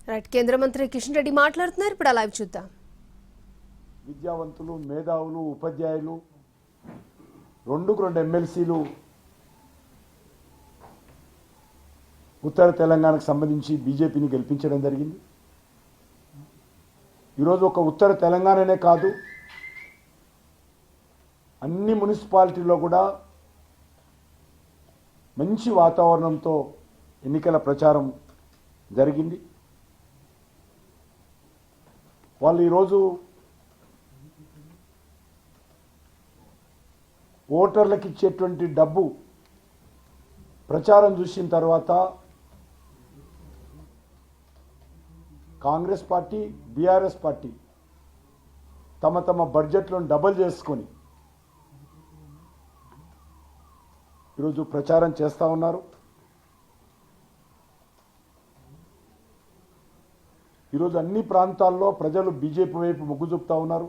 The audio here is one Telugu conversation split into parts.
రైట్ కేంద్ర మంత్రి కిషన్ రెడ్డి మాట్లాడుతున్నారు. ఇప్పుడు లైవ్ చూద్దాం. విద్యావంతులు, మేధావులు, ఉపాధ్యాయులు, రెండుకు రెండు ఎమ్మెల్సీలు ఉత్తర తెలంగాణకు సంబంధించి బీజేపీని గెలిపించడం జరిగింది. ఈరోజు ఒక ఉత్తర తెలంగాణనే కాదు, అన్ని మున్సిపాలిటీల్లో కూడా మంచి వాతావరణంతో ఎన్నికల ప్రచారం జరిగింది. వాళ్ళు ఈరోజు ఓటర్లకు ఇచ్చేటువంటి డబ్బు ప్రచారం చూసిన తర్వాత కాంగ్రెస్ పార్టీ, బీఆర్ఎస్ పార్టీ తమ తమ బడ్జెట్లను డబల్ చేసుకొని ఈరోజు ప్రచారం చేస్తూ ఉన్నారు. ఈరోజు అన్ని ప్రాంతాల్లో ప్రజలు బీజేపీ వైపు మొగ్గు చూపుతూ ఉన్నారు.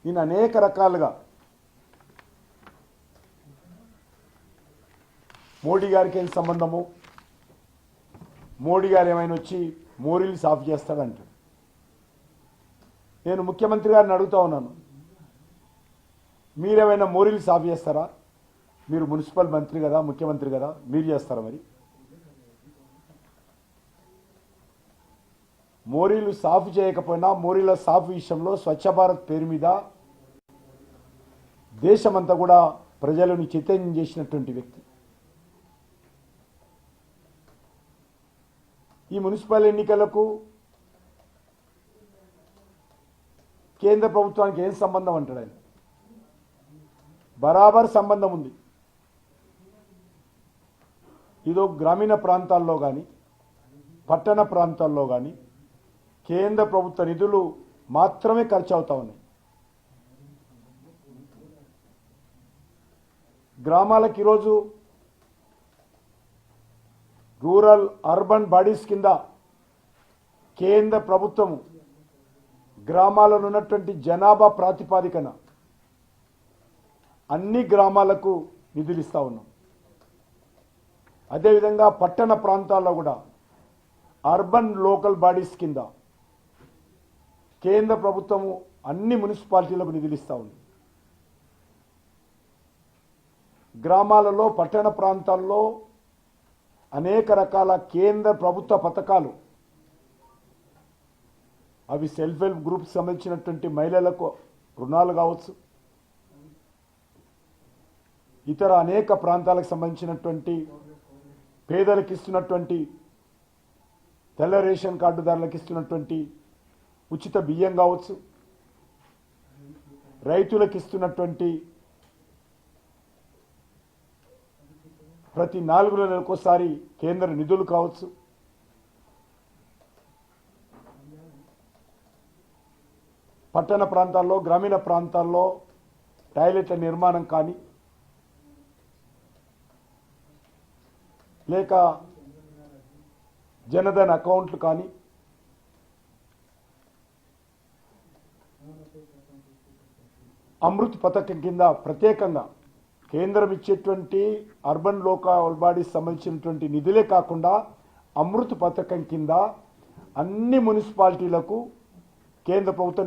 నేను అనేక రకాలుగా మోడీ గారికి ఏం సంబంధము, మోడీ గారు ఏమైనా వచ్చి మోరీలు సాఫ్ చేస్తాడంట. నేను ముఖ్యమంత్రి గారిని అడుగుతా ఉన్నాను, మీరేమైనా మోరీలు సాఫ్ చేస్తారా? మీరు మున్సిపల్ మంత్రి కదా, ముఖ్యమంత్రి కదా, మీరు చేస్తారా? మరి మోరీలు సాఫ్ చేయకపోయినా మోరీల సాఫ్ విషయంలో స్వచ్ఛ భారత్ పేరు మీద దేశమంతా కూడా ప్రజలను చైతన్యం చేసినటువంటి వ్యక్తి. ఈ మున్సిపల్ ఎన్నికలకు కేంద్ర ప్రభుత్వానికి ఏం సంబంధం అంటాడు ఆయన? బరాబర్ సంబంధం ఉంది. ఇదో గ్రామీణ ప్రాంతాల్లో కానీ పట్టణ ప్రాంతాల్లో కానీ కేంద్ర ప్రభుత్వ నిధులు మాత్రమే ఖర్చు అవుతా ఉన్నాయి. గ్రామాలకు ఈరోజు రూరల్ అర్బన్ బాడీస్ కింద కేంద్ర ప్రభుత్వం గ్రామాలలో ఉన్నటువంటి జనాభా ప్రాతిపాదికన అన్ని గ్రామాలకు నిధులు ఇస్తూ ఉన్నాం. అదేవిధంగా పట్టణ ప్రాంతాల్లో కూడా అర్బన్ లోకల్ బాడీస్ కింద కేంద్ర ప్రభుత్వము అన్ని మున్సిపాలిటీలకు నిధులు ఇస్తూ ఉంది. గ్రామాలలో పట్టణ ప్రాంతాల్లో అనేక రకాల కేంద్ర ప్రభుత్వ పథకాలు, అవి సెల్ఫ్ హెల్ప్ గ్రూప్స్ సంబంధించినటువంటి మహిళలకు రుణాలు కావచ్చు, ఇతర అనేక ప్రాంతాలకు సంబంధించినటువంటి పేదలకు ఇస్తున్నటువంటి, తెల్ల రేషన్ కార్డుదారులకు ఇస్తున్నటువంటి ఉచిత బియ్యం కావచ్చు, రైతులకు ఇస్తున్నటువంటి ప్రతి 4 నెలలకోసారి కేంద్ర నిధులు కావచ్చు, పట్టణ ప్రాంతాల్లో గ్రామీణ ప్రాంతాల్లో టాయిలెట్ల నిర్మాణం కానీ, లేక జనధన్ అకౌంట్లు కానీ, అమృత్ పథకం కింద ప్రత్యేకంగా కేంద్రం ఇచ్చేటువంటి అర్బన్ లోకల్ బాడీస్ సంబంధించినటువంటి నిధులే కాకుండా అమృత్ పథకం కింద అన్ని మున్సిపాలిటీలకు కేంద్ర ప్రభుత్వం